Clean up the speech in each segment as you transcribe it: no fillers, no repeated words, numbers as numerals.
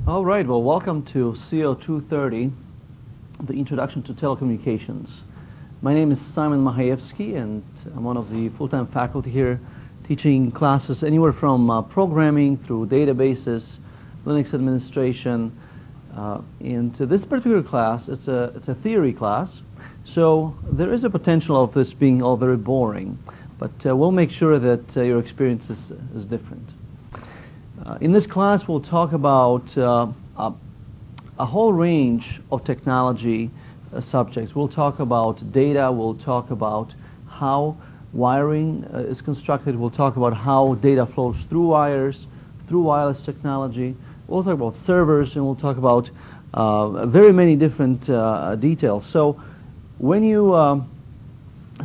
All right, well, welcome to CO 230, the Introduction to Telecommunications. My name is Simon Mahayevsky, and I'm one of the full-time faculty here teaching classes anywhere from programming through databases, Linux administration. And this particular class, it's a theory class, so there is a potential of this being all very boring, but we'll make sure that your experience is different. In this class, we'll talk about a whole range of technology subjects. We'll talk about data. We'll talk about how wiring is constructed. We'll talk about how data flows through wires, through wireless technology. We'll talk about servers, and we'll talk about very many different details. So when you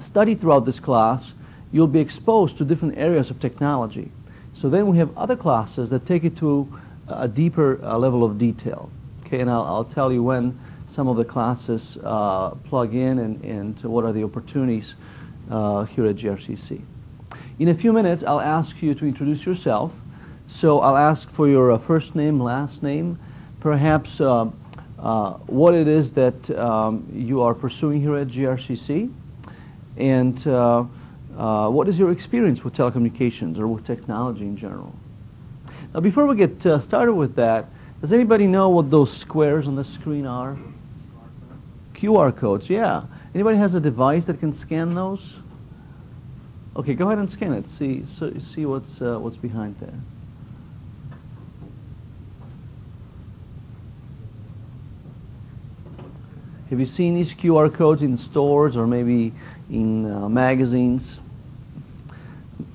study throughout this class, you'll be exposed to different areas of technology. So then we have other classes that take it to a deeper level of detail. Okay, and I'll tell you when some of the classes plug in and what are the opportunities here at GRCC. In a few minutes, I'll ask you to introduce yourself. So I'll ask for your first name, last name, perhaps what it is that you are pursuing here at GRCC, and what is your experience with telecommunications or with technology in general? Now, before we get started with that, does anybody know what those squares on the screen are? QR codes, yeah. Anybody has a device that can scan those? Okay, go ahead and scan it. See what's behind there. Have you seen these QR codes in stores or maybe in magazines?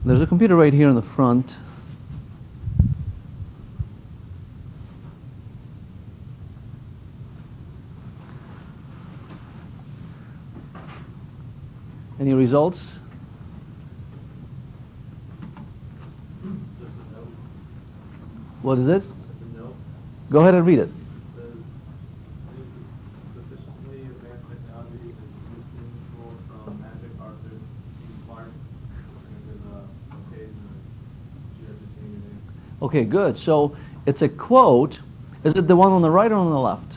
There's a computer right here in the front. Any results? What is it? Go ahead and read it. Okay, good. So it's a quote. Is it the one on the right or on the left?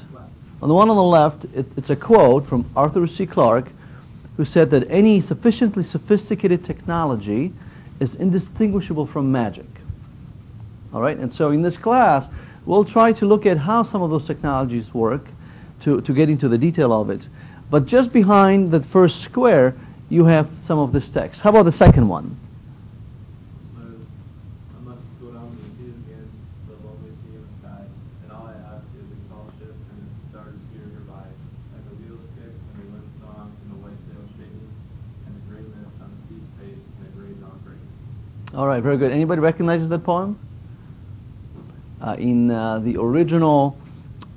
On the one on the left, it's a quote from Arthur C. Clarke, who said that any sufficiently sophisticated technology is indistinguishable from magic. All right, and so in this class, we'll try to look at how some of those technologies work to get into the detail of it. But just behind the first square, you have some of this text. How about the second one? All right, very good. Anybody recognizes that poem? In the original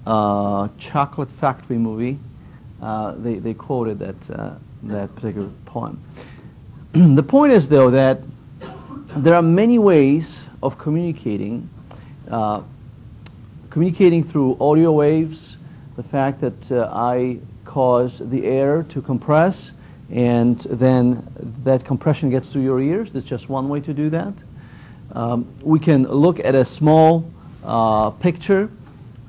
Chocolate Factory movie, they quoted that particular poem. The point is, though, that there are many ways of communicating. Communicating through audio waves, the fact that I cause the air to compress, and then that compression gets to your ears. That's just one way to do that. We can look at a small picture,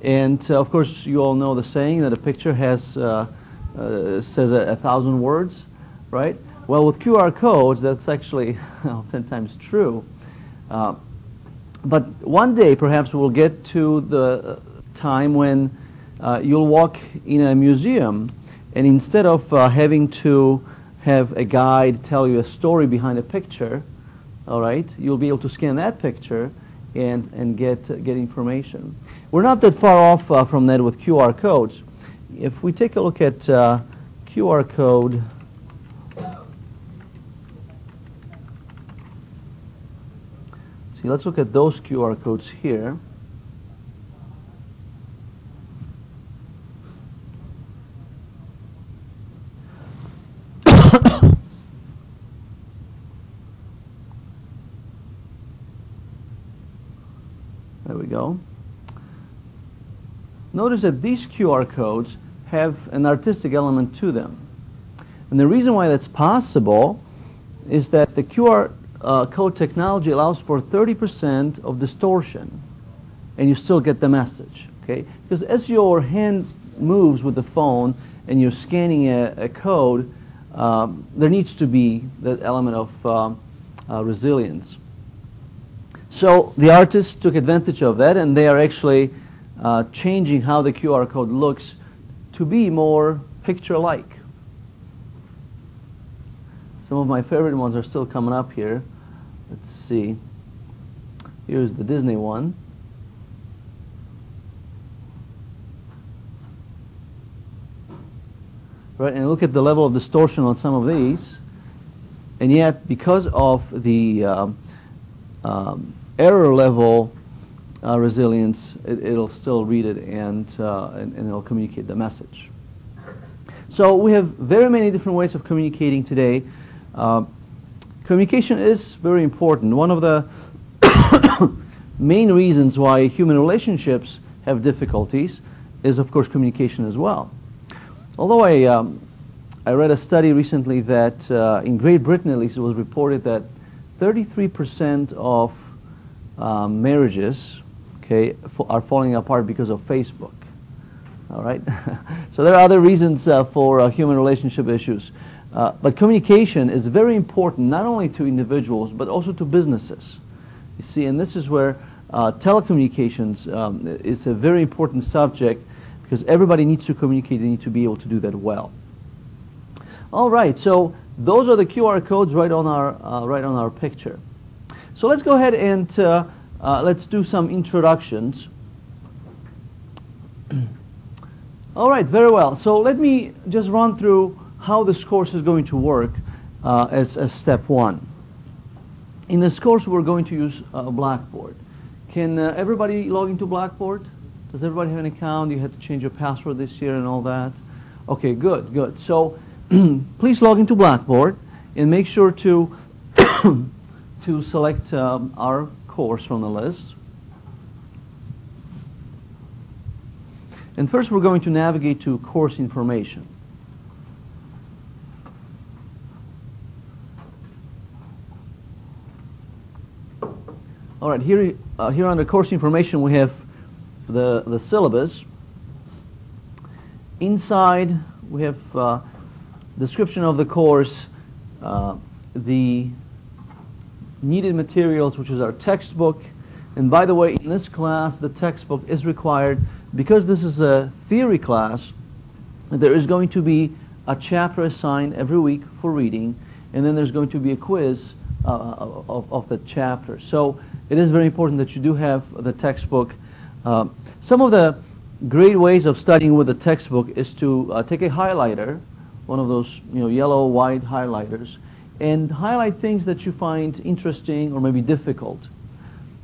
and of course you all know the saying that a picture has says 1,000 words, right? Well, with QR codes, that's actually oftentimes true. But one day, perhaps we'll get to the time when you'll walk in a museum, and instead of having to have a guide tell you a story behind a picture, all right, you'll be able to scan that picture and get information. We're not that far off from that with QR codes. If we take a look at QR code, see, let's look at those QR codes here. There we go. Notice that these QR codes have an artistic element to them. And the reason why that's possible is that the QR code technology allows for 30% of distortion. and you still get the message. Okay, because as your hand moves with the phone and you're scanning a code, there needs to be that element of resilience. So the artists took advantage of that, and they are actually changing how the QR code looks to be more picture-like. Some of my favorite ones are still coming up here. Let's see. Here's the Disney one. Right, and look at the level of distortion on some of these. And yet, because of the error level resilience, it'll still read it and it'll communicate the message. So we have very many different ways of communicating today. Communication is very important. One of the main reasons why human relationships have difficulties is, of course, communication as well. Although I read a study recently that in Great Britain, at least, it was reported that 33% of marriages, okay, are falling apart because of Facebook. All right, so there are other reasons for human relationship issues, but communication is very important not only to individuals but also to businesses. You see, and this is where telecommunications is a very important subject, because everybody needs to communicate. They need to be able to do that well. All right, so those are the QR codes right on our picture. So let's go ahead and let's do some introductions. All right, very well. So let me just run through how this course is going to work as step one. In this course, we're going to use Blackboard. Can everybody log into Blackboard? Does everybody have an account? You had to change your password this year and all that? Okay, good, good. So please log into Blackboard and make sure to to select our course from the list. And first we're going to navigate to course information. All right, here under course information we have the syllabus. Inside we have description of the course, the needed materials, which is our textbook. And by the way, in this class the textbook is required because this is a theory class. There is going to be a chapter assigned every week for reading, and then there's going to be a quiz of the chapter. So it is very important that you do have the textbook. Some of the great ways of studying with the textbook is to take a highlighter, one of those yellow, white highlighters, and highlight things that you find interesting or maybe difficult.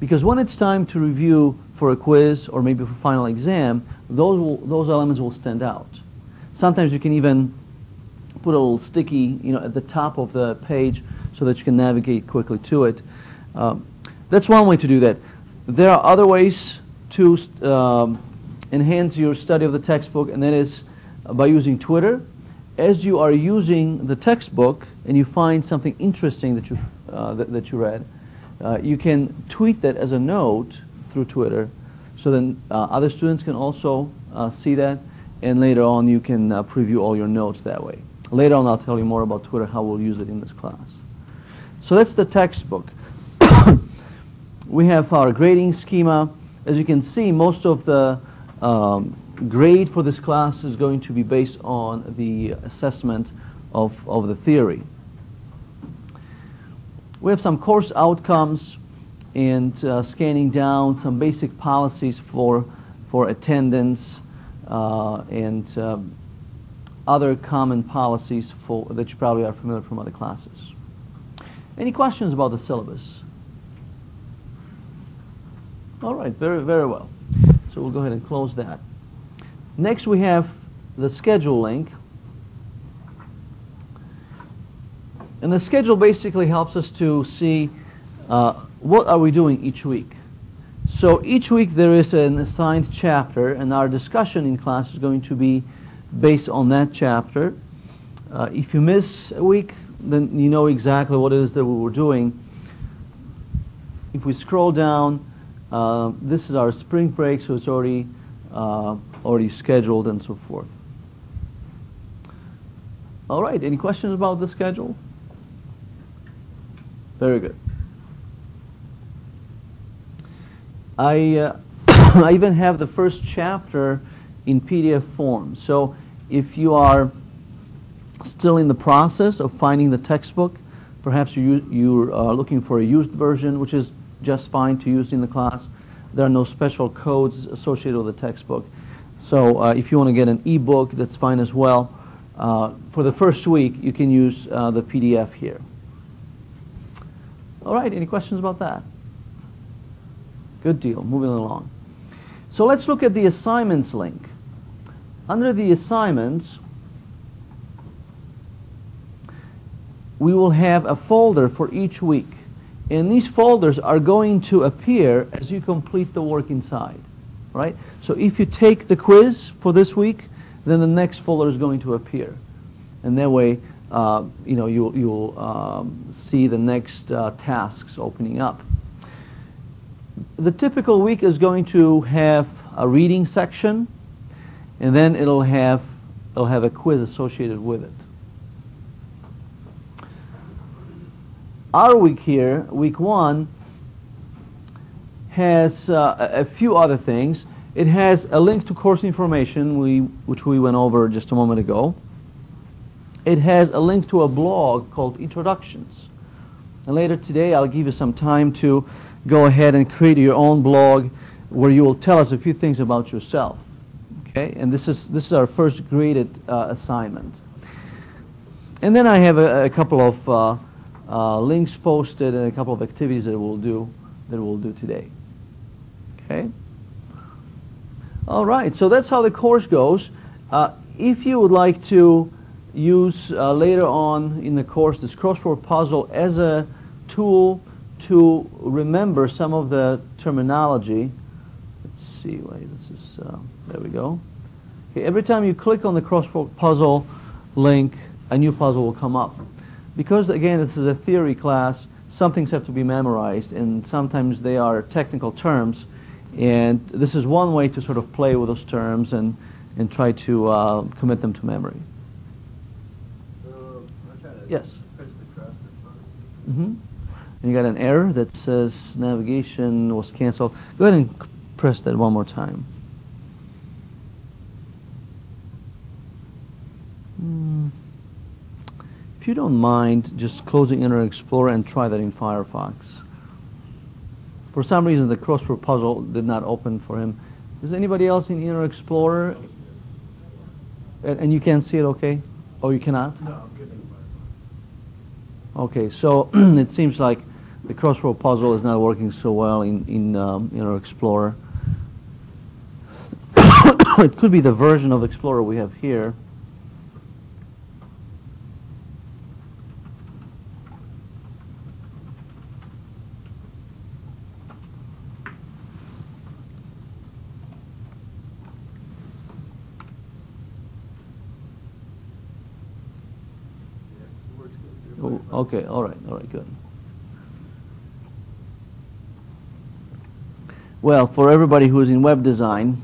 Because when it's time to review for a quiz or maybe for final exam, those elements will stand out. Sometimes you can even put a little sticky at the top of the page so that you can navigate quickly to it. That's one way to do that. There are other ways to enhance your study of the textbook, and that is by using Twitter. As you are using the textbook and you find something interesting that you read, you can tweet that as a note through Twitter, so then other students can also see that, and later on you can preview all your notes that way. Later on I'll tell you more about Twitter, how we'll use it in this class. So that's the textbook. We have our grading schema. As you can see, most of the grade for this class is going to be based on the assessment of the theory. We have some course outcomes and scanning down some basic policies for attendance and other common policies that you probably are familiar from other classes. Any questions about the syllabus? All right, very, very well. So we'll go ahead and close that. Next we have the schedule link. And the schedule basically helps us to see what are we doing each week. So each week there is an assigned chapter, and our discussion in class is going to be based on that chapter. If you miss a week, then you know exactly what it is that we were doing. If we scroll down, This is our spring break, so it's already scheduled and so forth. All right, any questions about the schedule? Very good. I I even have the first chapter in PDF form. So if you are still in the process of finding the textbook, perhaps you're looking for a used version, which is just fine to use in the class. There are no special codes associated with the textbook. So if you want to get an e-book, that's fine as well. For the first week, you can use the PDF here. All right, any questions about that? Good deal, moving along. So let's look at the assignments link. Under the assignments, we will have a folder for each week. And these folders are going to appear as you complete the work inside, right? So if you take the quiz for this week, then the next folder is going to appear. And that way, you know, you'll see the next tasks opening up. The typical week is going to have a reading section, and then it'll have a quiz associated with it. Our week here, week 1, has a few other things. It has a link to course information, which we went over just a moment ago. It has a link to a blog called Introductions. And later today, I'll give you some time to go ahead and create your own blog where you will tell us a few things about yourself. Okay? And this is our first graded assignment. And then I have a couple of links posted and a couple of activities that we'll do today. Okay? All right, so that's how the course goes. If you would like to use later on in the course this crossword puzzle as a tool to remember some of the terminology, let's see, wait, this is, there we go. Okay, every time you click on the crossword puzzle link, a new puzzle will come up. Because, again, this is a theory class, some things have to be memorized, and sometimes they are technical terms, and this is one way to sort of play with those terms and try to commit them to memory. Yes? Press the crossword puzzle. Mm-hmm. And you got an error that says navigation was canceled. Go ahead and press that one more time. If you don't mind just closing Internet Explorer and try that in Firefox. For some reason the crossword puzzle did not open for him. Is anybody else in Internet Explorer? And you can see it okay? Or you cannot? No, I'm good in Firefox. Okay, so it seems like the crossword puzzle is not working so well in Internet Explorer. It could be the version of Explorer we have here. Oh, okay, all right, good. Well, for everybody who's in web design,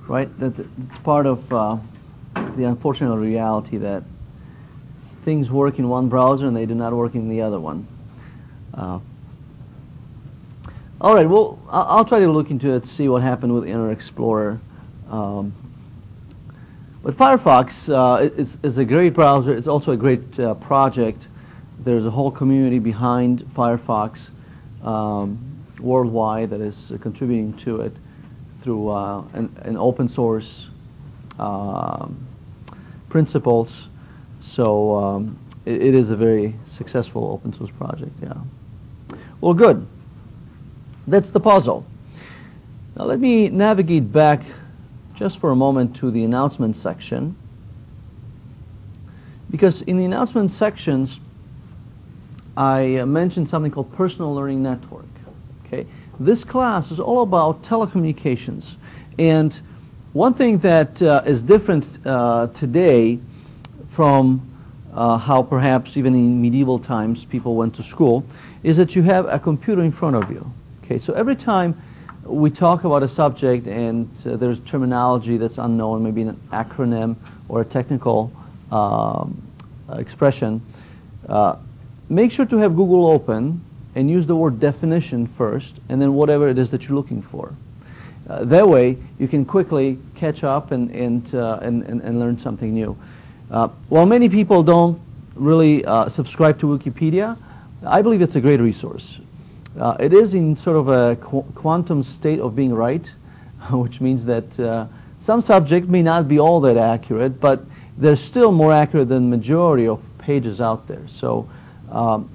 right, it's part of the unfortunate reality that things work in one browser and they do not work in the other one. All right, well, I'll try to look into it to see what happened with Internet Explorer. But Firefox is a great browser. It's also a great project. There's a whole community behind Firefox worldwide that is contributing to it through an open source principles. So it is a very successful open source project, yeah. Well, good. That's the puzzle. Now let me navigate back just for a moment to the announcement section, because in the announcement sections I mentioned something called Personal Learning Network. Okay, this class is all about telecommunications, and one thing that is different today from how perhaps even in medieval times people went to school is that you have a computer in front of you. Okay, so every time we talk about a subject and there's terminology that's unknown, maybe an acronym or a technical expression, make sure to have Google open and use the word definition first, and then whatever it is that you're looking for. That way, you can quickly catch up and learn something new. While many people don't really subscribe to Wikipedia, I believe it's a great resource. It is in sort of a quantum state of being right, which means that some subject may not be all that accurate, but they're still more accurate than the majority of pages out there. So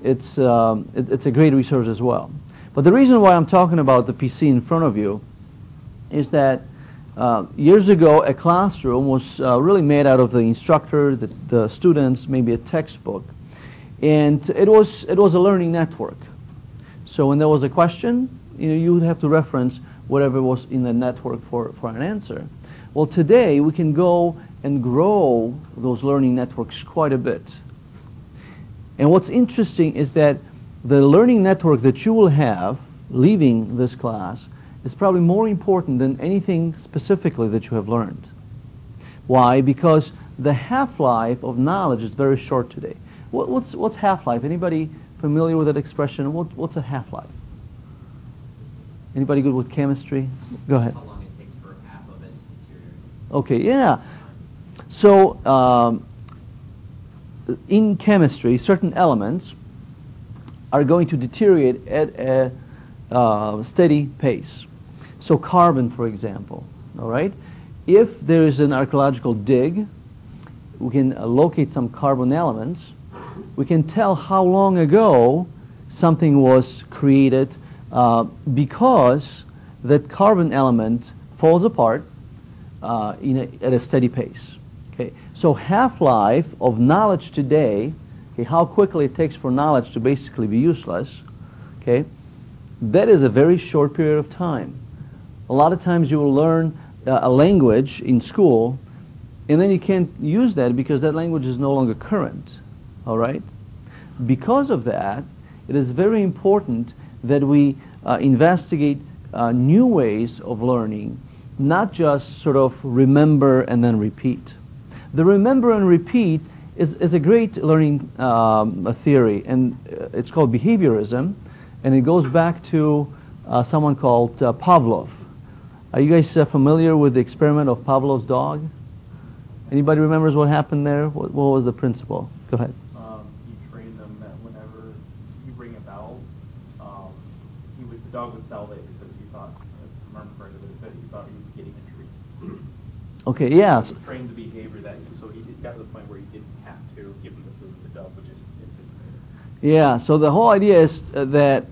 it's a great resource as well. But the reason why I'm talking about the PC in front of you is that years ago a classroom was really made out of the instructor, the students, maybe a textbook, and it was a learning network. So when there was a question, you would have to reference whatever was in the network for an answer. Well, today we can go and grow those learning networks quite a bit. And what's interesting is that the learning network that you will have leaving this class is probably more important than anything specifically that you have learned. Why? Because the half-life of knowledge is very short today. What's half-life? Anybody familiar with that expression? What's a half-life? Anybody good with chemistry? Go ahead. How long it takes for half of it to deteriorate. Okay, yeah. So in chemistry, certain elements are going to deteriorate at a steady pace. So carbon, for example, all right? If there is an archaeological dig, we can locate some carbon elements. We can tell how long ago something was created because that carbon element falls apart at a steady pace. Okay, so half-life of knowledge today, okay, how quickly it takes for knowledge to basically be useless, okay, that is a very short period of time. A lot of times you will learn a language in school, and then you can't use that because that language is no longer current, all right? Because of that, it is very important that we investigate new ways of learning, not just sort of remember and then repeat. The remember and repeat is a great learning theory, and it's called behaviorism, and it goes back to someone called Pavlov. Are you guys familiar with the experiment of Pavlov's dog? Anybody remembers what happened there? What was the principle? Go ahead. You train them that whenever you ring a bell, the dog would salivate because he thought, if I remember correctly, that he thought he was getting a treat. Okay, yes. He trained the behavior that, so he got to the point where he didn't have to give him the food. The dog would just anticipate it. Yeah, so the whole idea is that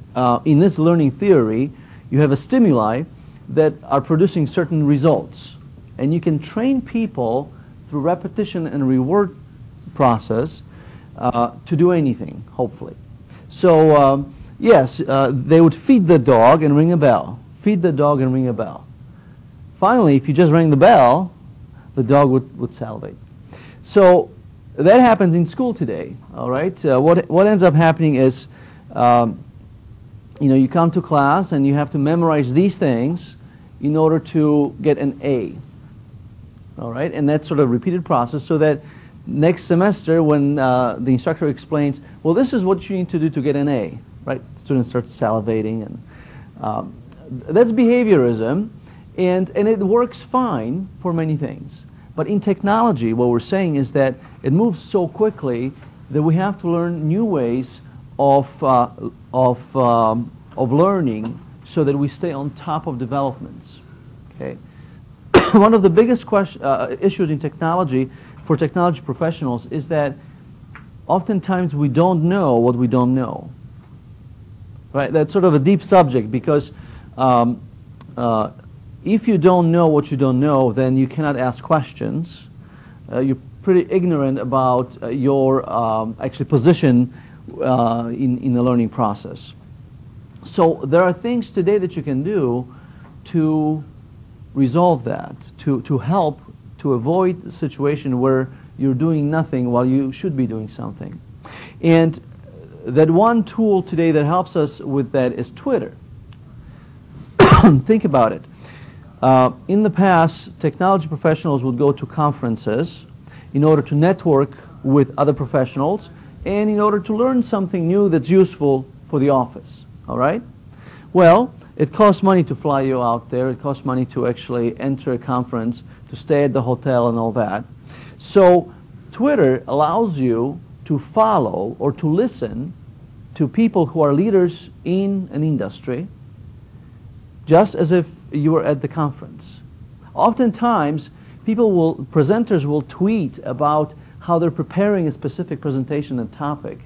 in this learning theory, you have a stimuli that are producing certain results. And you can train people through repetition and reward process to do anything, hopefully. So yes, they would feed the dog and ring a bell. Feed the dog and ring a bell. Finally, if you just rang the bell, the dog would salivate. So that happens in school today, all right? What ends up happening is, you come to class and you have to memorize these things in order to get an A, all right? And that's sort of a repeated process so that next semester when the instructor explains, well, this is what you need to do to get an A, right? Students start salivating, and that's behaviorism, and it works fine for many things. But in technology, what we're saying is that it moves so quickly that we have to learn new ways of learning so that we stay on top of developments. Okay. One of the biggest issues in technology for technology professionals is that oftentimes we don't know what we don't know. Right? That's sort of a deep subject because if you don't know what you don't know, then you cannot ask questions. You're pretty ignorant about your actually position in the learning process. So there are things today that you can do to resolve that, to help to avoid the situation where you're doing nothing while you should be doing something. And that one tool today that helps us with that is Twitter. Think about it. In the past, technology professionals would go to conferences in order to network with other professionals and in order to learn something new that's useful for the office. All right? Well, it costs money to fly you out there. It costs money to actually enter a conference, to stay at the hotel and all that. So Twitter allows you to follow or to listen to people who are leaders in an industry, just as if you were at the conference. Oftentimes, presenters will tweet about how they're preparing a specific presentation and topic,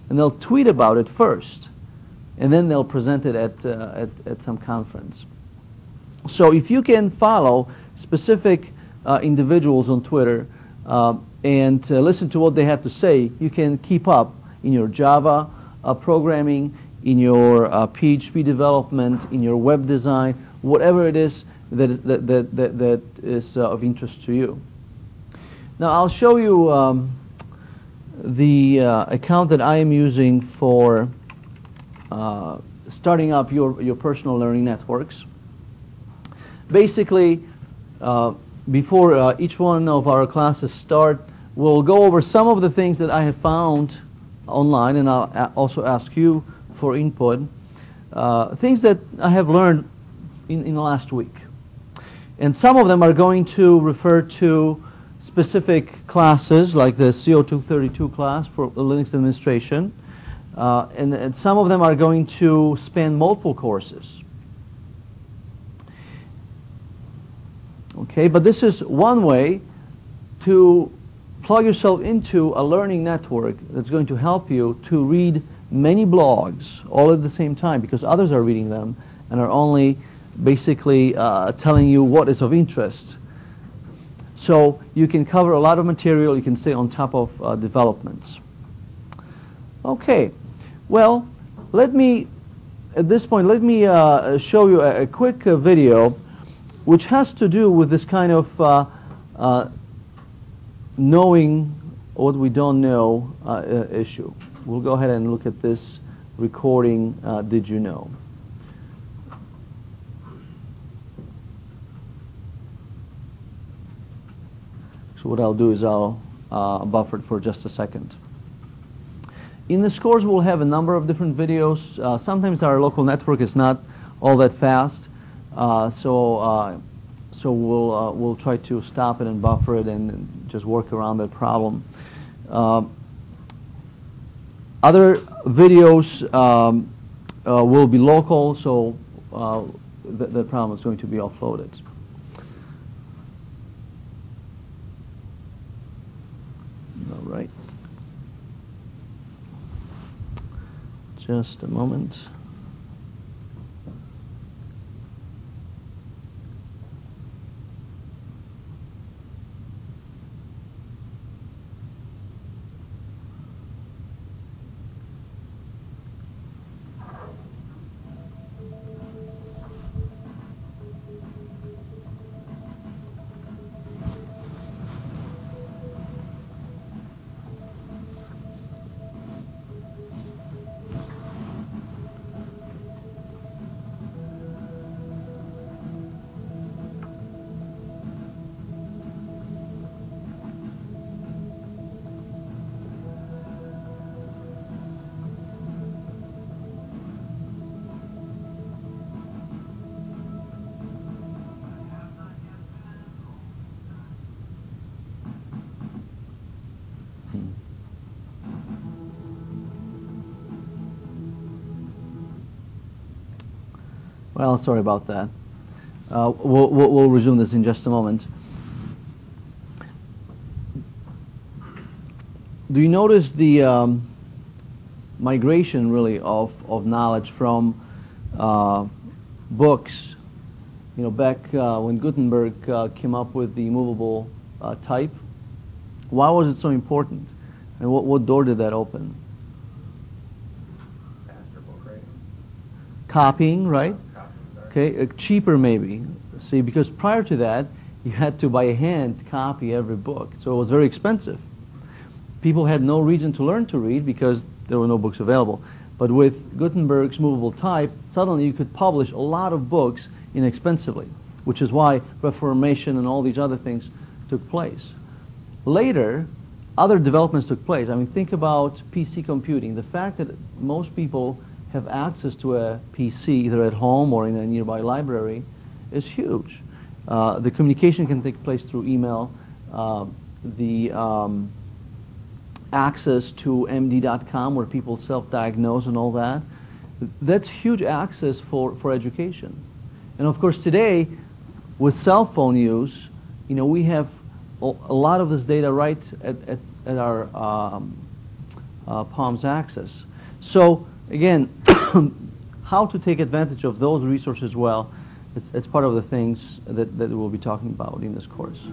and they'll tweet about it first, and then they'll present it at some conference. So if you can follow specific individuals on Twitter and listen to what they have to say, you can keep up in your Java programming, in your PHP development, in your web design, whatever it is that is of interest to you. Now I'll show you the account that I am using for starting up your personal learning networks. Basically, before each one of our classes start, we'll go over some of the things that I have found online, and I'll also ask you for input, things that I have learned in the last week. And some of them are going to refer to specific classes, like the CO232 class for Linux administration, and some of them are going to span multiple courses. Okay, but this is one way to plug yourself into a learning network that's going to help you to read many blogs all at the same time, because others are reading them and are only basically telling you what is of interest. So you can cover a lot of material, you can stay on top of developments. Okay, well, at this point, let me show you a quick video which has to do with this kind of knowing what we don't know issue. We'll go ahead and look at this recording, Did You Know? So what I'll do is I'll buffer it for just a second. In this course, we'll have a number of different videos. Sometimes our local network is not all that fast, so we'll try to stop it and buffer it and just work around that problem. Other videos will be local, so the problem is going to be offloaded. All right. Just a moment. Well, sorry about that. We'll resume this in just a moment. Do you notice the migration, really, of knowledge from books? You know, back when Gutenberg came up with the movable type, why was it so important? And what door did that open? Faster book writing. Copying, right? Copying, Okay, cheaper maybe. See, because prior to that, you had to by hand copy every book, so it was very expensive. People had no reason to learn to read because there were no books available. But with Gutenberg's movable type, suddenly you could publish a lot of books inexpensively, which is why Reformation and all these other things took place. Later, other developments took place. I mean, think about PC computing. The fact that most people have access to a PC either at home or in a nearby library is huge. The communication can take place through email. The access to MD.com where people self-diagnose and all that. That's huge access for education. And of course today, with cell phone use, we have a lot of this data right at our palm's access. So again, how to take advantage of those resources well, it's part of the things that we'll be talking about in this course.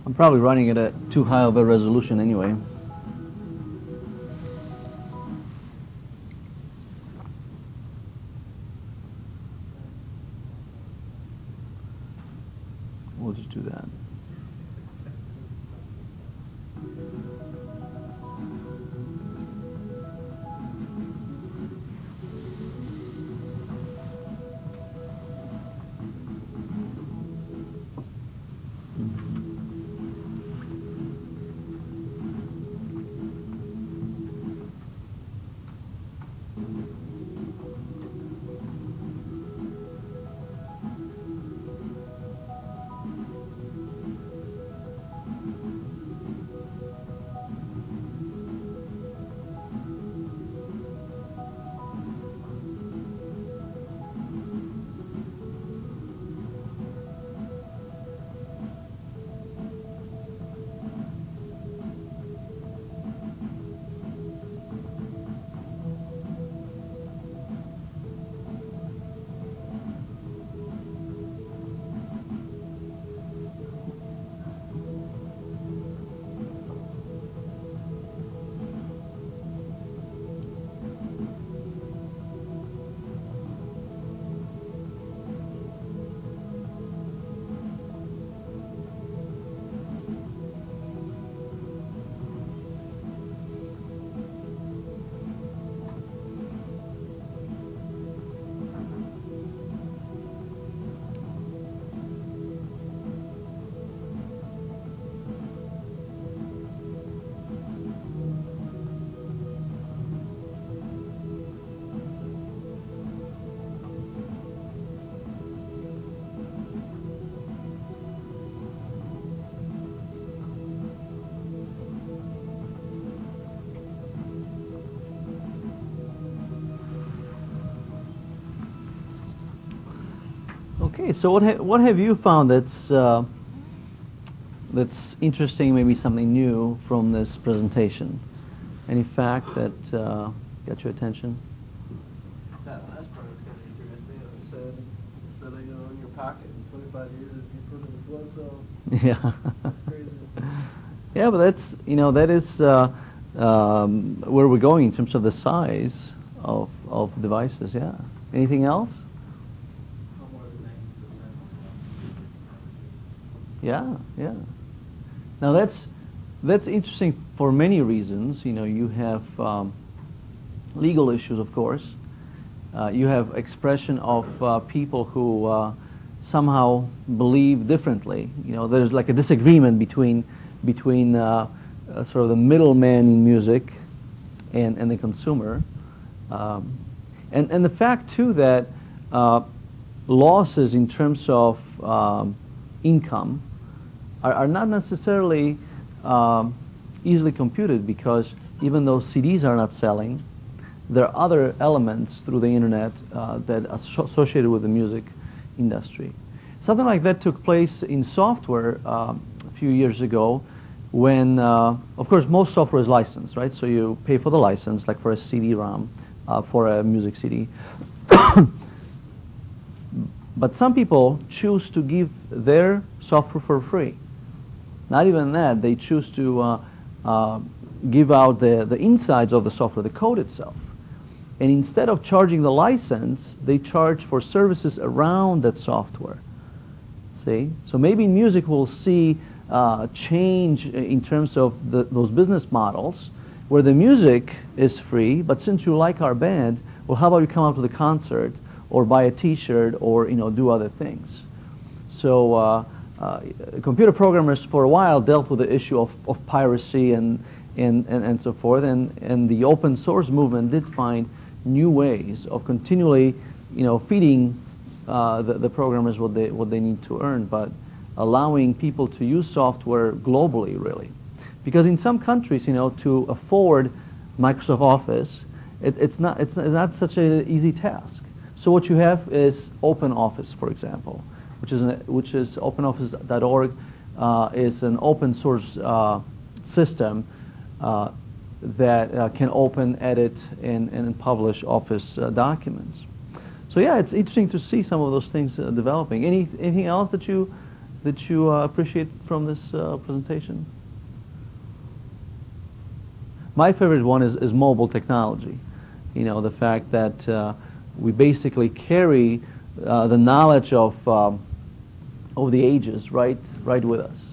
I'm probably running it at too high of a resolution anyway. We'll just do that. Okay, so what have you found that's interesting, maybe something new from this presentation? Any fact that got your attention? That last part was kind of interesting. It was if you put in the blood cell. Yeah. That's crazy. Yeah, but that's, that is where we're going in terms of the size of devices, yeah. Anything else? No more than 90%. Yeah, yeah. Now that's interesting for many reasons. You have legal issues, of course. You have expression of people who somehow believe differently. There's like a disagreement between sort of the middleman in music and the consumer. And the fact, too, that losses in terms of income are not necessarily easily computed, because even though CDs are not selling, there are other elements through the internet that are associated with the music industry. Something like that took place in software a few years ago when, of course, most software is licensed, right? So you pay for the license, like for a CD-ROM, for a music CD. But some people choose to give their software for free. Not even that, they choose to give out the insides of the software, the code itself. And instead of charging the license, they charge for services around that software. See? So maybe in music we'll see change in terms of those business models, where the music is free, but since you like our band, well, how about you come out to the concert, or buy a T-shirt, or do other things. So computer programmers for a while dealt with the issue of piracy and so forth, and the open source movement did find new ways of continually feeding the programmers what they need to earn, but allowing people to use software globally, really. Because in some countries, to afford Microsoft Office, it's not such an easy task. So what you have is OpenOffice, for example, which is OpenOffice.org, is an open source system that can open, edit, and publish Office documents. So yeah, it's interesting to see some of those things developing. Anything else that you appreciate from this presentation? My favorite one is mobile technology. The fact that we basically carry the knowledge of the ages right with us.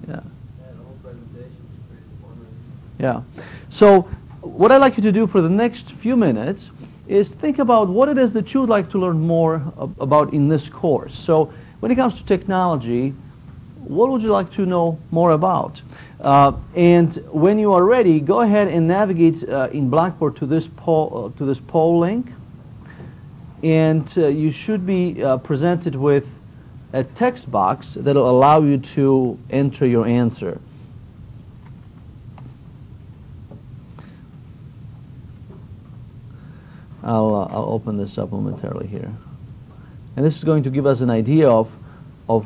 Yeah. Yeah, the whole presentation was pretty informative. Yeah. So what I'd like you to do for the next few minutes is think about what it is that you would like to learn more about in this course. So when it comes to technology, what would you like to know more about? And when you are ready, go ahead and navigate in Blackboard to this poll link. And you should be presented with a text box that will allow you to enter your answer. I'll open this up momentarily here. And this is going to give us an idea of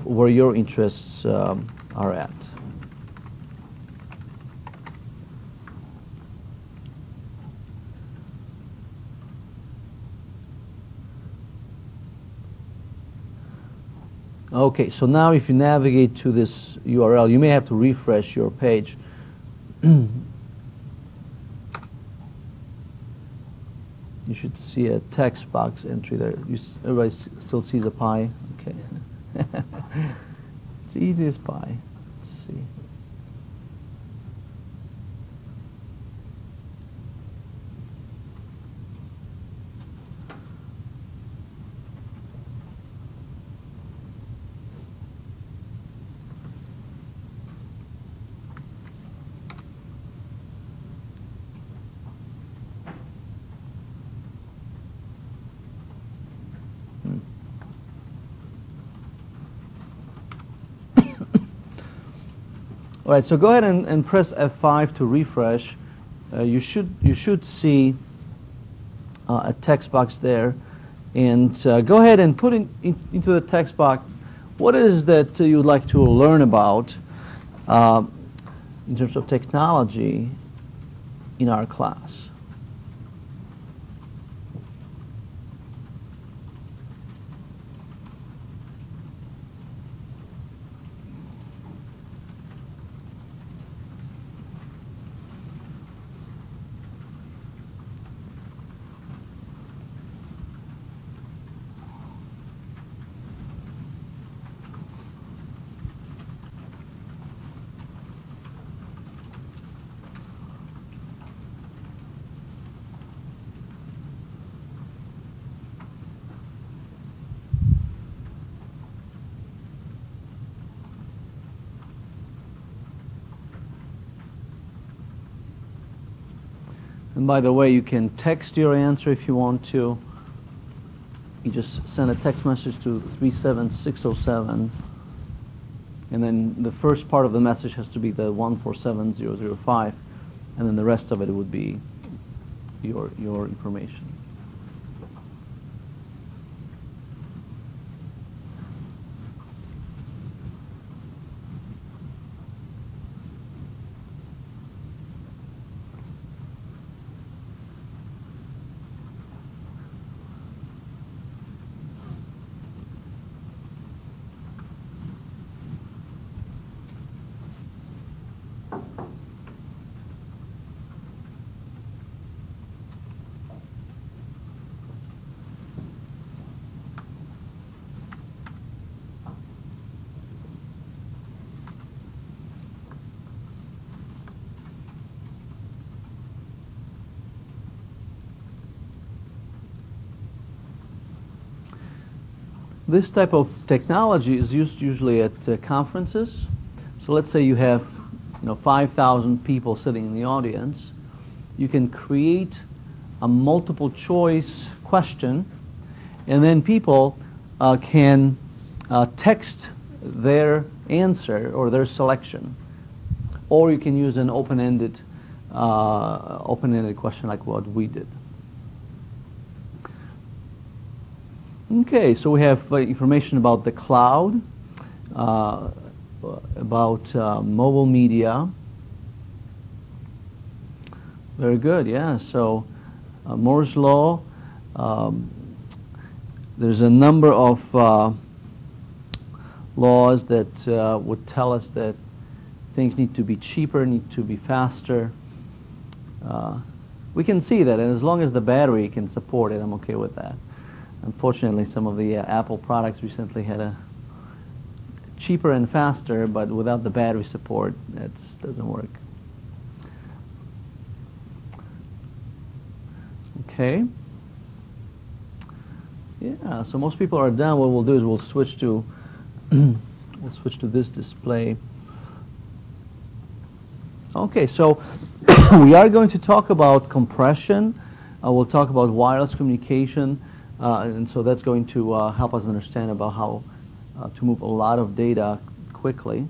where your interests are at. Okay, so now if you navigate to this URL, you may have to refresh your page. You should see a text box entry there. Everybody still sees a pie? Okay. It's easy as pie. Let's see. All right, so go ahead and press F5 to refresh. You should see a text box there, and go ahead and put into the text box what it is that you would like to learn about in terms of technology in our class. And by the way, you can text your answer if you want to. You just send a text message to 37607, and then the first part of the message has to be the 147005, and then the rest of it would be your information. This type of technology is used usually at conferences. So let's say you have 5,000 people sitting in the audience. You can create a multiple choice question, and then people can text their answer or their selection. Or you can use an open-ended question like what we did. Okay, so we have information about the cloud, about mobile media. Very good, yeah. So Moore's law, there's a number of laws that would tell us that things need to be cheaper, need to be faster. We can see that, and as long as the battery can support it, I'm okay with that. Unfortunately, some of the Apple products recently had a cheaper and faster, but without the battery support, that doesn't work. Okay. Yeah, so most people are done. What we'll do is we'll switch to this display. Okay, so we are going to talk about compression. We'll talk about wireless communication. And so that's going to help us understand about how to move a lot of data quickly.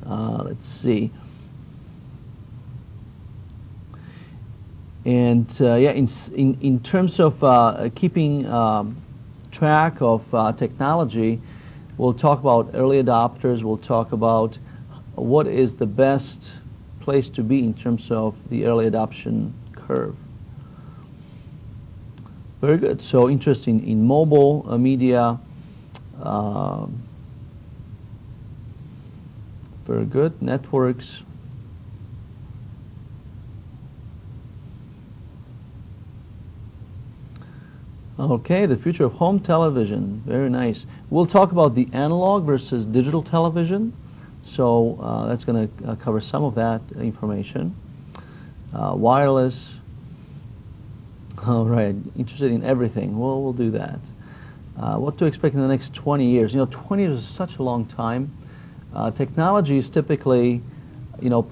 Let's see. And yeah, in terms of keeping track of technology, we'll talk about early adopters. We'll talk about what is the best place to be in terms of the early adoption curve. Very good. So interest in mobile media. Very good. Networks. Okay, the future of home television. Very nice. We'll talk about the analog versus digital television. So that's going to cover some of that information. Wireless. All right, interested in everything. Well, we'll do that. What to expect in the next 20 years? 20 years is such a long time. Technology is typically,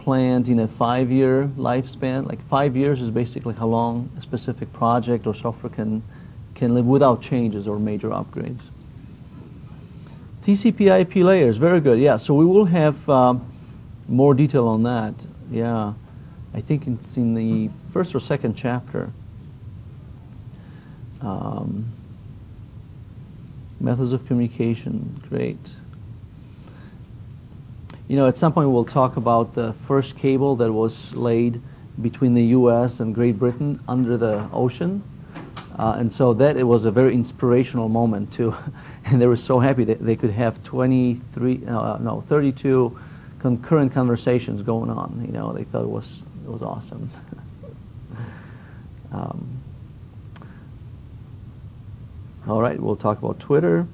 planned in a 5-year lifespan. Like 5 years is basically how long a specific project or software can live without changes or major upgrades. TCP/IP layers, very good. Yeah, so we will have more detail on that. Yeah, I think it's in the first or second chapter. Methods of communication, great. At some point we'll talk about the first cable that was laid between the U.S. and Great Britain under the ocean. And so it was a very inspirational moment too. And they were so happy that they could have 32 concurrent conversations going on. They thought it was awesome. All right, we'll talk about Twitter.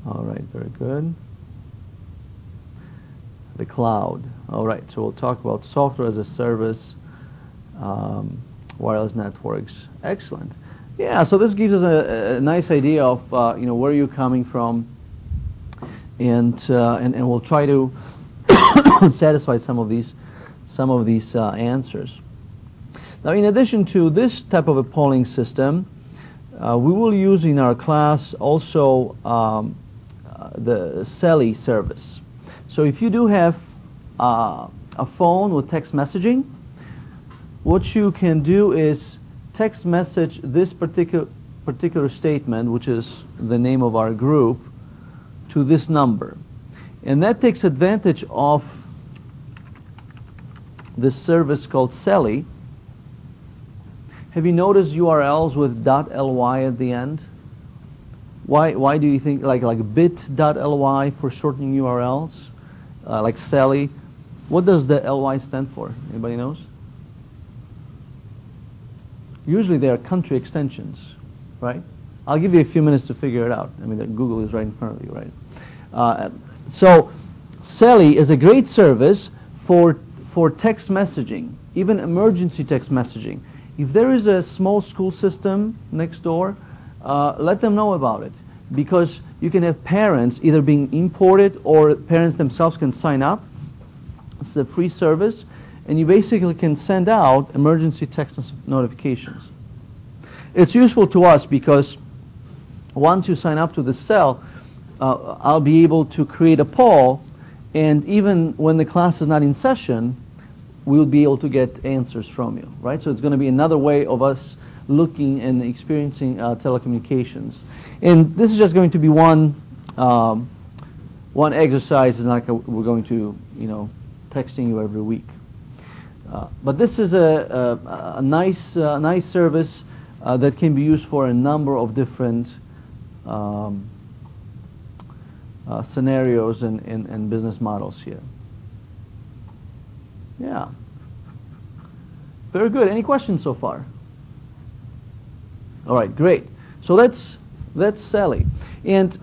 All right, very good. The cloud. All right, so we'll talk about software as a service, wireless networks. Excellent. Yeah, so this gives us a nice idea of where you're coming from, and we'll try to satisfied some of these answers. Now, in addition to this type of a polling system, we will use in our class also the CELI service. So if you do have a phone with text messaging, what you can do is text message this particular statement, which is the name of our group, to this number. And that takes advantage of this service called CELI. Have you noticed URLs with .ly at the end? Why do you think, like bit.ly for shortening URLs, like CELI? What does the ly stand for? Anybody knows? Usually they are country extensions, right? I'll give you a few minutes to figure it out. I mean, Google is right in front of you, right? So CELI is a great service for text messaging, even emergency text messaging. If there is a small school system next door, let them know about it, because you can have parents either being imported or parents themselves can sign up. It's a free service, and you basically can send out emergency text notifications. It's useful to us because once you sign up to the cell, I'll be able to create a poll, and even when the class is not in session, we'll be able to get answers from you, right? So it's going to be another way of us looking and experiencing telecommunications. And this is just going to be one exercise. It's not like we're going to, texting you every week. But this is a nice service that can be used for a number of different scenarios and business models here. Yeah. Very good. Any questions so far? All right, great. So that's CELI. And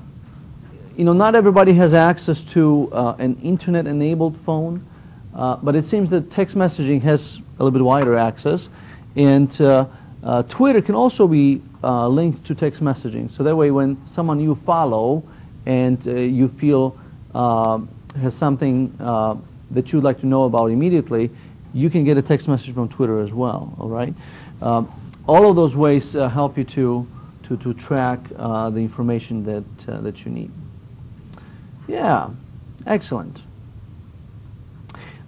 not everybody has access to an internet-enabled phone, but it seems that text messaging has a little bit wider access. And Twitter can also be linked to text messaging. So that way when someone you follow and you feel has something that you'd like to know about immediately, you can get a text message from Twitter as well, all right? All of those ways help you to track the information that you need. Yeah, excellent.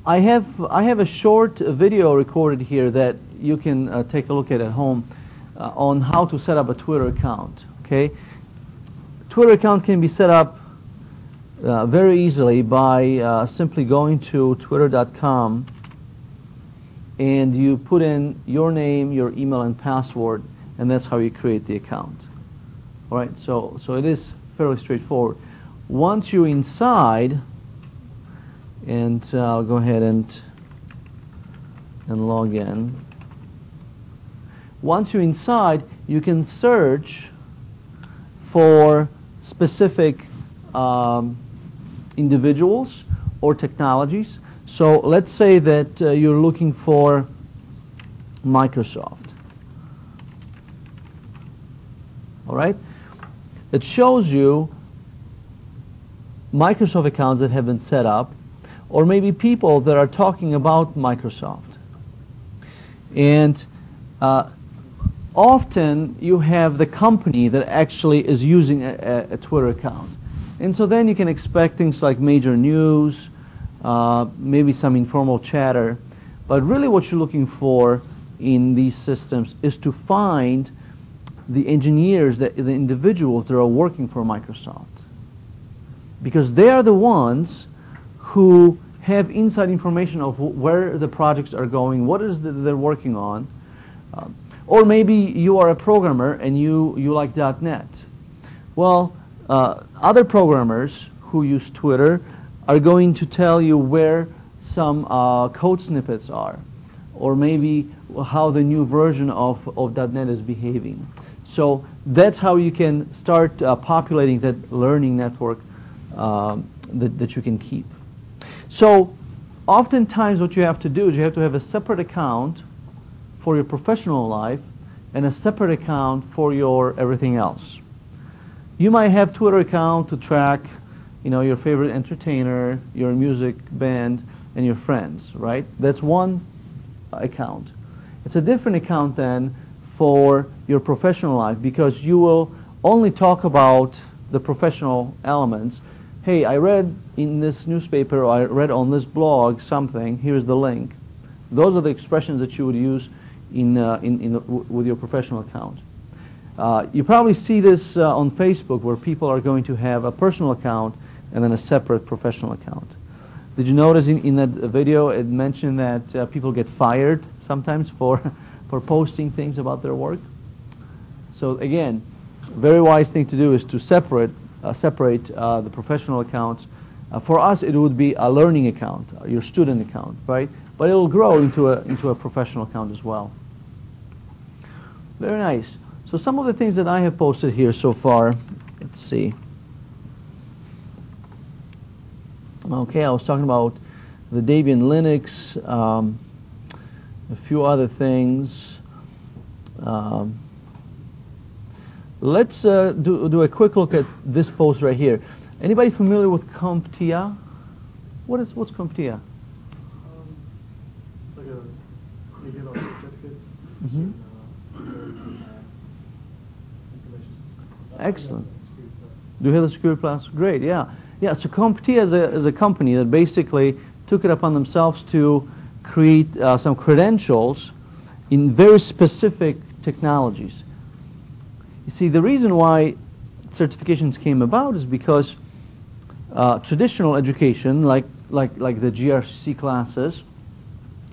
I have a short video recorded here that you can take a look at home on how to set up a Twitter account, okay? Twitter account can be set up very easily by simply going to twitter.com, and you put in your name, your email, and password, and that's how you create the account. All right, so it is fairly straightforward. Once you're inside, and I'll go ahead and log in. Once you're inside, you can search for specific individuals or technologies. So let's say that you're looking for Microsoft. All right? It shows you Microsoft accounts that have been set up, or maybe people that are talking about Microsoft. And often you have the company that actually is using a Twitter account. And so then you can expect things like major news, maybe some informal chatter. But really what you're looking for in these systems is to find the engineers, the individuals that are working for Microsoft. Because they are the ones who have inside information of where the projects are going, what is they're working on. Or maybe you are a programmer and you like .NET. Well, other programmers who use Twitter are going to tell you where some code snippets are, or maybe how the new version of .NET is behaving. So that's how you can start populating that learning network that you can keep. So oftentimes what you have to do is you have to have a separate account for your professional life and a separate account for your everything else. You might have Twitter account to track you know, your favorite entertainer, your music band, and your friends, right? That's one account. It's a different account then for your professional life, because you will only talk about the professional elements. Hey, I read in this newspaper, or I read on this blog something, here's the link. Those are the expressions that you would use with your professional account. You probably see this on Facebook, where people are going to have a personal account and then a separate professional account. Did you notice in that video it mentioned that people get fired sometimes for posting things about their work? So again, very wise thing to do is to separate the professional accounts. For us, it would be a learning account, your student account, right? But it will grow into a professional account as well. Very nice. So some of the things that I have posted here so far, let's see. Okay, I was talking about the Debian Linux, a few other things. Let's do a quick look at this post right here. Anybody familiar with CompTIA? What's CompTIA? It's like you get all certificates. Mhm. Information systems. Excellent. Security stuff. Do you have the security plus? Great, yeah. Yeah, so CompTIA is a company that basically took it upon themselves to create some credentials in very specific technologies. You see, the reason why certifications came about is because traditional education, like the GRC classes,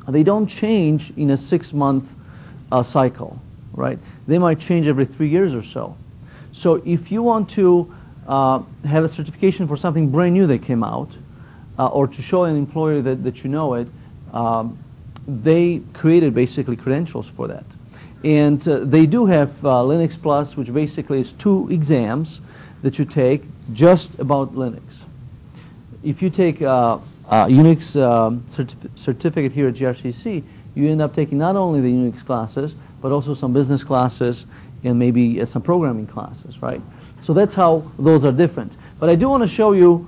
they don't change in a 6-month cycle, right? They might change every 3 years or so. So if you want to have a certification for something brand new that came out, or to show an employer that you know it, they created basically credentials for that. And they do have Linux Plus, which basically is 2 exams that you take just about Linux. If you take Unix certificate here at GRCC, you end up taking not only the Unix classes, but also some business classes and maybe some programming classes, right? So that's how those are different. But I do want to show you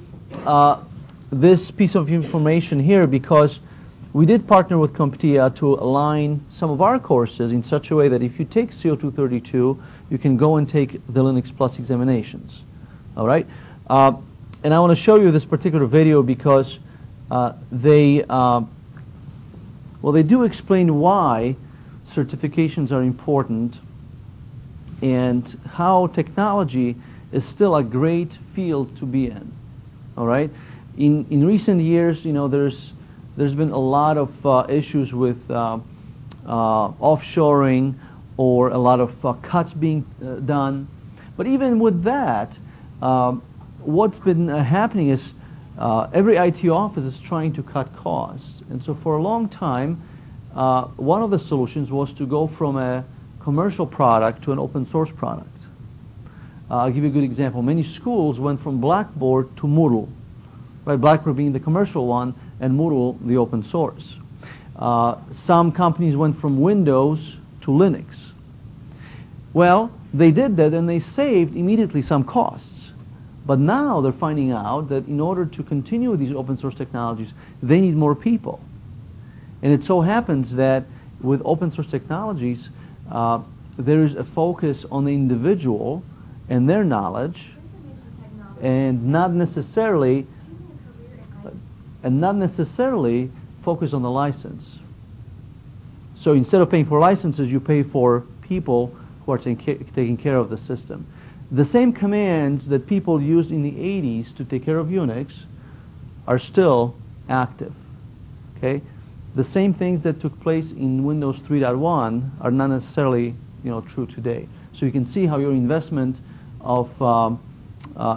this piece of information here, because we did partner with CompTIA to align some of our courses in such a way that if you take CO232, you can go and take the Linux Plus examinations. All right? And I want to show you this particular video because they do explain why certifications are important and how technology is still a great field to be in. All right? In recent years, you know, there's been a lot of issues with offshoring or a lot of cuts being done. But even with that, what's been happening is every IT office is trying to cut costs. And so for a long time, one of the solutions was to go from a commercial product to an open source product. I'll give you a good example. Many schools went from Blackboard to Moodle, right? Blackboard being the commercial one and Moodle the open source. Some companies went from Windows to Linux. Well, they did that and they saved immediately some costs. But now they're finding out that in order to continue with these open source technologies, they need more people. And it so happens that with open source technologies, there is a focus on the individual and their knowledge, and not necessarily focus on the license. So instead of paying for licenses, you pay for people who are taking care of the system. The same commands that people used in the 80s to take care of Unix are still active. Okay? The same things that took place in Windows 3.1 are not necessarily, you know, true today. So you can see how your investment of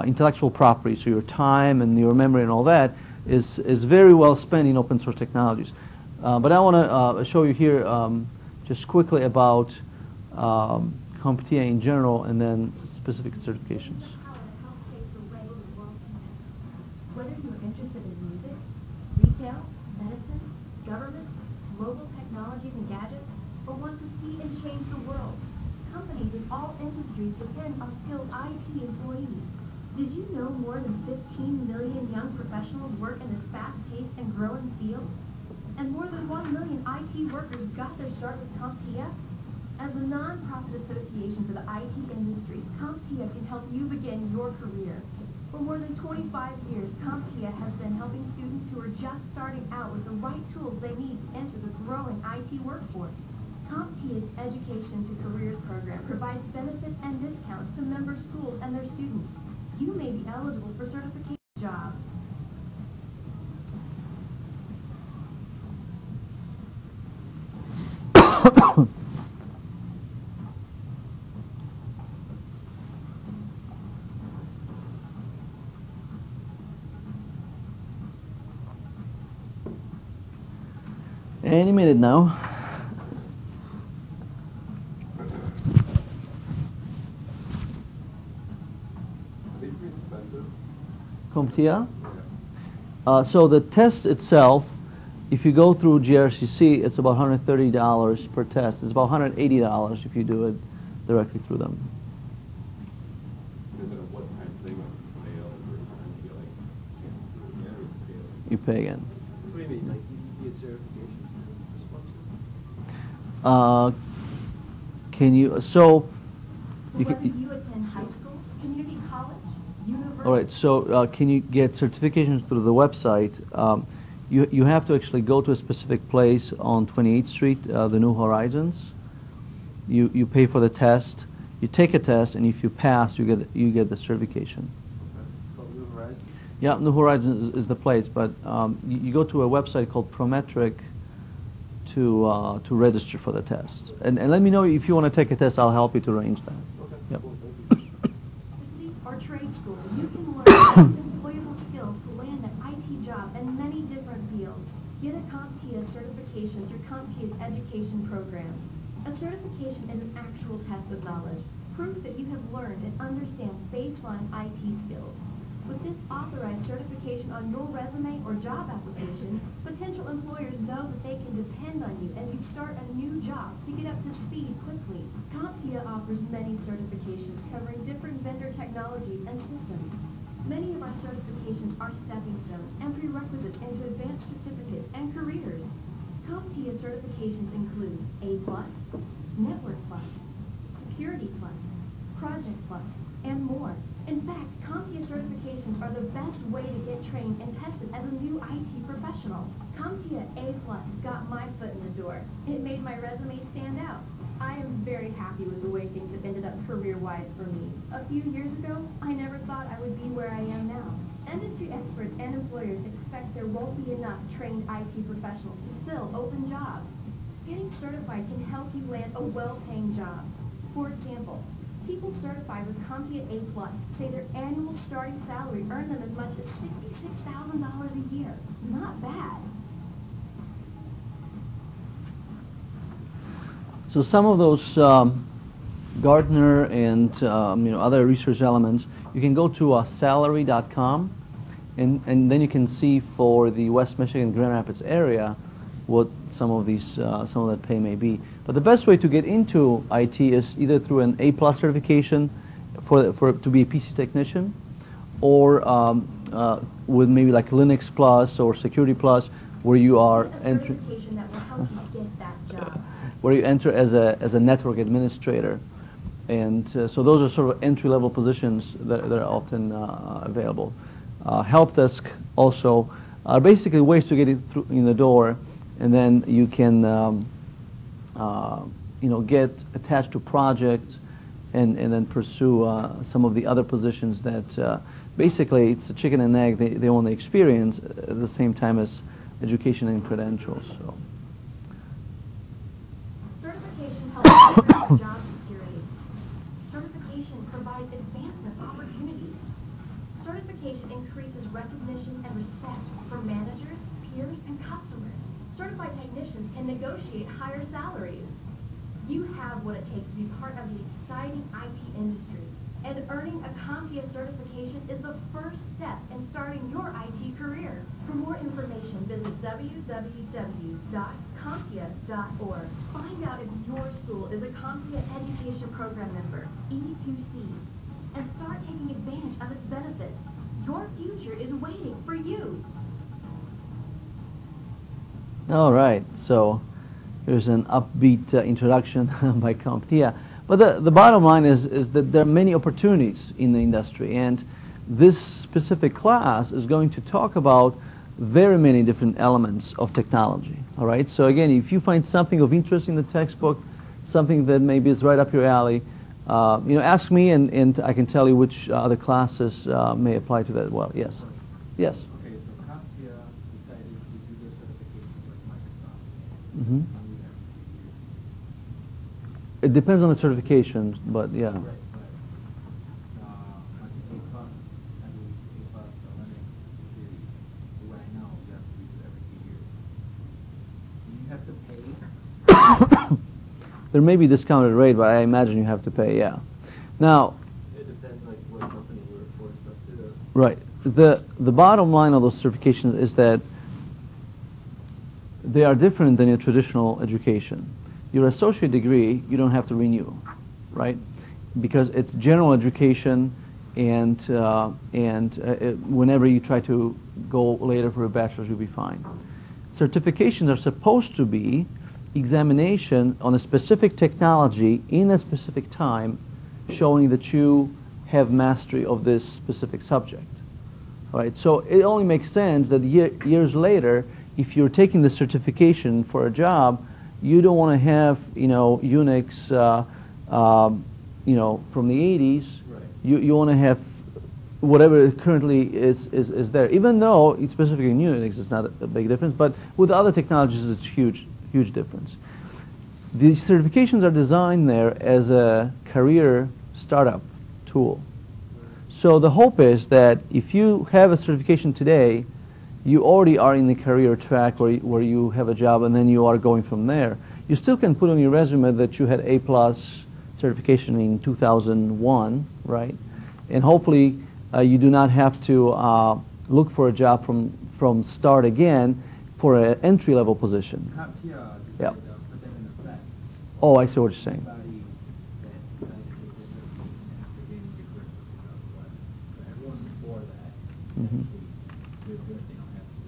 intellectual property, so your time and your memory and all that, is very well spent in open source technologies. But I want to show you here just quickly about CompTIA in general and then specific certifications. Whether you're interested in music, retail, medicine, government, mobile technologies and gadgets, or want to see and change the world, companies in all industries depend on skilled IT employees. Did you know more than 15 million young professionals work in this fast-paced and growing field? And more than 1 million IT workers got their start with CompTIA? As the non-profit association for the IT industry, CompTIA can help you begin your career. For more than 25 years, CompTIA has been helping students who are just starting out with the right tools they need to enter the growing IT workforce. CompTIA's Education to Careers program provides benefits and discounts to member schools and their students. You may be eligible for certification job. Any minute now. Are they pretty expensive? CompTIA? Yeah. So the test itself, if you go through GRCC, it's about $130 per test. It's about $180 if you do it directly through them. Is it a one-time thing when you fail or time you get like a chance to do it again or you fail? You pay again. What do you mean, like, you get certifications for this one? Can you, so, you Whether can, you attend high school, community college, university. all right, so can you get certifications through the website? You have to actually go to a specific place on 28th Street, the New Horizons. You pay for the test, you take a test, and if you pass, you get the certification. It's called New Horizons. Yeah, New Horizons is the place, but you go to a website called Prometric to register for the test. And let me know if you want to take a test. I'll help you to arrange that. Okay, Yep. cool, thank you. University or trade school, you can learn employable skills to land an IT job in many different fields. Get a CompTIA certification through CompTIA's education program. A certification is an actual test of knowledge, proof that you have learned and understand baseline IT skills. With this authorized certification on your resume or job application, potential employers know that they can depend on you as you start a new job to get up to speed quickly. CompTIA offers many certifications covering different vendor technologies and systems. Many of our certifications are stepping stones and prerequisites into advanced certificates and careers. CompTIA certifications include A+, Network Plus, Security Plus, Project Plus, and more. In fact, CompTIA certifications are the best way to get trained and tested as a new IT professional. CompTIA A+ got my foot in the door. It made my resume stand out. I am very happy with the way things have ended up career-wise for me. A few years ago, I never thought I would be where I am now. Industry experts and employers expect there won't be enough trained IT professionals to fill open jobs. Getting certified can help you land a well-paying job. For example, people certified with CompTIA A+ say their annual starting salary earned them as much as $66,000 a year. Not bad. So some of those Gartner and other research elements, you can go to salary.com, and then you can see for the West Michigan Grand Rapids area what some of that pay may be. But the best way to get into IT is either through an A+ certification to be a PC technician, or with maybe like Linux Plus or Security Plus, where you are Get a entering. certification that will help you get that job. Where you enter as a network administrator, and so those are sort of entry-level positions that are often available. Help desk also are basically ways to get it through in the door, and then you can get attached to projects and then pursue some of the other positions that basically it's a chicken and egg. They want the experience at the same time as education and credentials. So. Certification helps you with job security. Certification provides advancement opportunities. Certification increases recognition and respect for managers, peers, and customers. Certified technicians can negotiate higher salaries. You have what it takes to be part of the exciting IT industry, and earning a CompTIA certification is the first step in starting your IT career. For more information, visit www.comptia.org. Find out if your school is a CompTIA Education Program member, E2C, and start taking advantage of its benefits. future is waiting for you. All right, so here's an upbeat introduction by CompTIA. But the bottom line is that there are many opportunities in the industry, and this specific class is going to talk about very many different elements of technology. All right, so again, if you find something of interest in the textbook, something that maybe is right up your alley, you know, ask me, and I can tell you which other classes may apply to that as well. Yes, yes. Okay, so CompTIA decided to do their certifications like Microsoft. Mm-hmm. And we have 2 years. It depends on the certification, but yeah. Right, but like A+, I believe A+, the Linux security, the way I know, you have to do it every 2 years. Do you have to pay? There may be discounted rate, but I imagine you have to pay, yeah. Now, It depends like what company you work for and stuff too. right, the bottom line of those certifications is that they are different than your traditional education. Your associate degree, you don't have to renew, right? Because it's general education, and whenever you try to go later for a bachelor's, you'll be fine. Certifications are supposed to be examination on a specific technology in a specific time, showing that you have mastery of this specific subject. All right, so it only makes sense that years later, if you're taking the certification for a job, you don't want to have, you know, Unix, you know, from the 80s. Right. You want to have whatever currently is there. Even though it's specifically in Unix, it's not a big difference, but with other technologies, it's huge difference. These certifications are designed there as a career startup tool. So the hope is that if you have a certification today, you already are in the career track where you have a job, and then you are going from there. You still can put on your resume that you had A+ certification in 2001, right? And hopefully you do not have to look for a job from start again for an entry-level position. CompTIA decided Yep. to put them in effect. Oh, I see what you're saying. Anybody that decided to take their certification after gaining your course certificate, but everyone before that, Mhm. actually, they don't have to.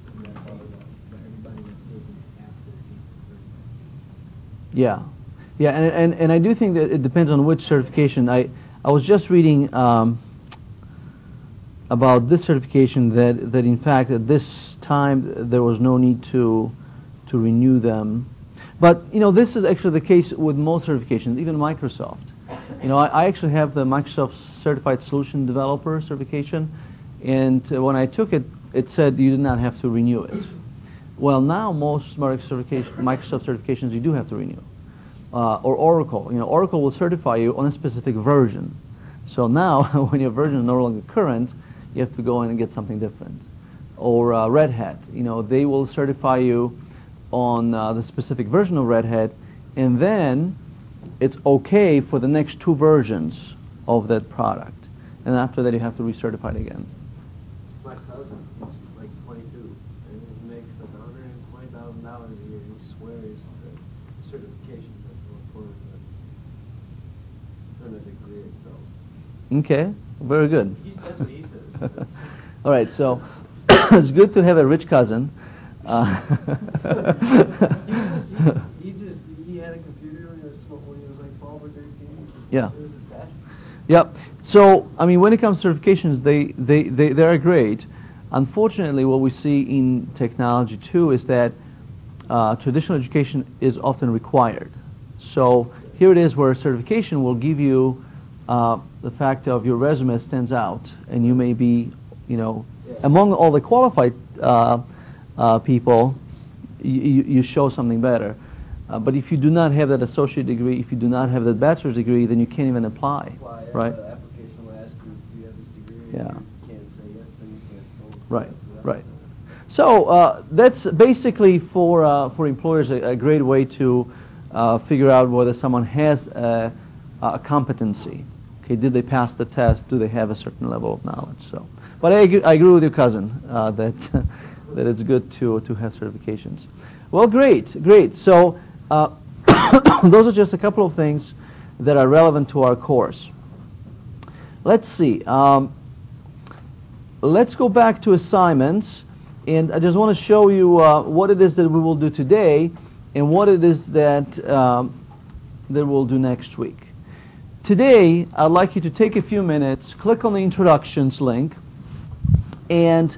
And that's all but everybody that's taking it after gaining their course certificate. Yeah, yeah, and I do think that it depends on which certification. I was just reading about this certification that in fact at this time there was no need to renew them. But you know, this is actually the case with most certifications, even Microsoft. You know, I actually have the Microsoft Certified Solution Developer certification, and when I took it, it said you did not have to renew it. Well, now most Microsoft certifications you do have to renew. Or Oracle. You know, Oracle will certify you on a specific version. So now, when your version is no longer current, you have to go in and get something different. Or Red Hat. You know, they will certify you on the specific version of Red Hat, and then it's okay for the next 2 versions of that product. And after that, you have to recertify it again. My cousin, he's like 22, and he makes like $120,000 a year. He swears that certifications are more important than the degree itself. Okay, very good. That's what he says. All right, so it's good to have a rich cousin. He had a computer when he was like 12 or 13. Yeah. It was his passion. Yep. So, I mean, when it comes to certifications, they are great. Unfortunately, what we see in technology too is that traditional education is often required. So here it is where certification will give you the fact of your resume stands out, and you may be, you know, among all the qualified people, you show something better. But if you do not have that associate degree, if you do not have that bachelor's degree, then you can't even apply, right? The application will ask you if you have this degree. Yeah. If you can't say yes, then you can't go. Right, right. So that's basically for employers a great way to figure out whether someone has a competency. Okay, did they pass the test? Do they have a certain level of knowledge? So, but I agree with your cousin that that it's good to have certifications. Well, great. So those are just a couple of things that are relevant to our course. Let's see. let's go back to assignments, and I just want to show you what it is that we will do today and what it is that we'll do next week. Today, I'd like you to take a few minutes, click on the introductions link, and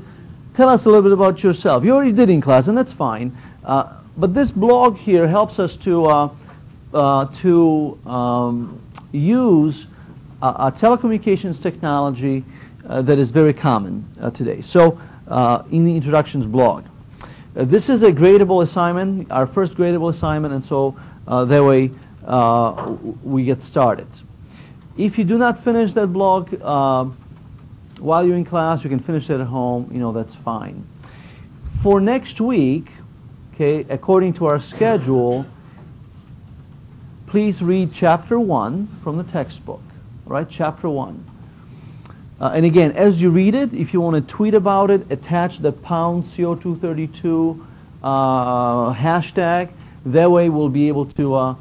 tell us a little bit about yourself. You already did in class, and that's fine. But this blog here helps us to use a telecommunications technology that is very common today. So, in the introductions blog, this is a gradable assignment, our first gradable assignment, and so that way we get started. If you do not finish that blog while you're in class, you can finish it at home. You know, that's fine. For next week, okay, according to our schedule, please read chapter 1 from the textbook. All right, chapter 1. And again, as you read it, if you want to tweet about it, attach the #CO232 hashtag. That way, we'll be able to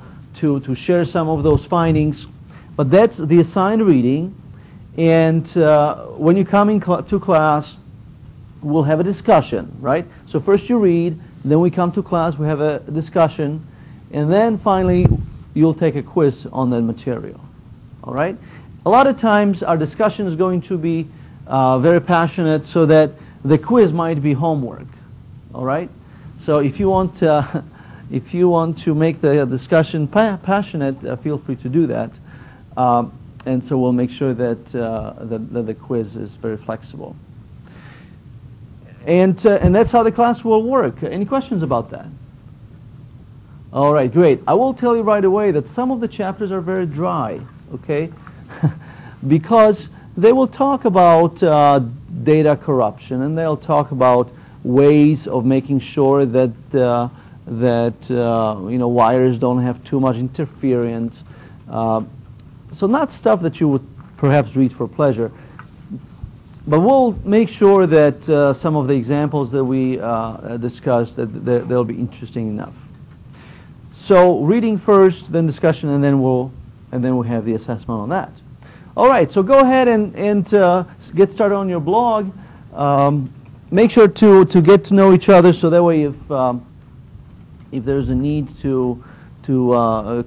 share some of those findings. But that's the assigned reading, and when you come to class, we'll have a discussion, right? So first you read, then we come to class, we have a discussion, and then finally you'll take a quiz on that material, all right? A lot of times our discussion is going to be very passionate, so that the quiz might be homework, all right? So if you want to make the discussion passionate, feel free to do that. And so we'll make sure that the quiz is very flexible. And that's how the class will work. Any questions about that? All right, great. I will tell you right away that some of the chapters are very dry, okay? Because they will talk about data corruption, and they'll talk about ways of making sure that you know, wires don't have too much interference. So not stuff that you would perhaps read for pleasure, but we'll make sure that some of the examples that we discussed, that they'll be interesting enough. So reading first, then discussion, and then we'll have the assessment on that. All right, so go ahead and get started on your blog. Make sure to get to know each other, so that way if there's a need to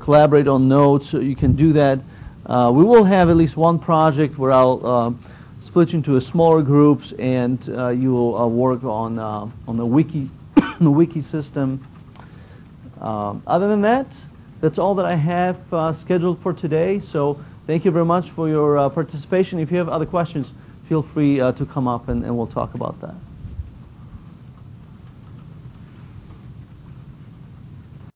collaborate on notes, you can do that. We will have at least one project where I'll split you into smaller groups, and you will work on the wiki, the wiki system. Other than that, that's all that I have scheduled for today. So thank you very much for your participation. If you have other questions, feel free to come up and we'll talk about that.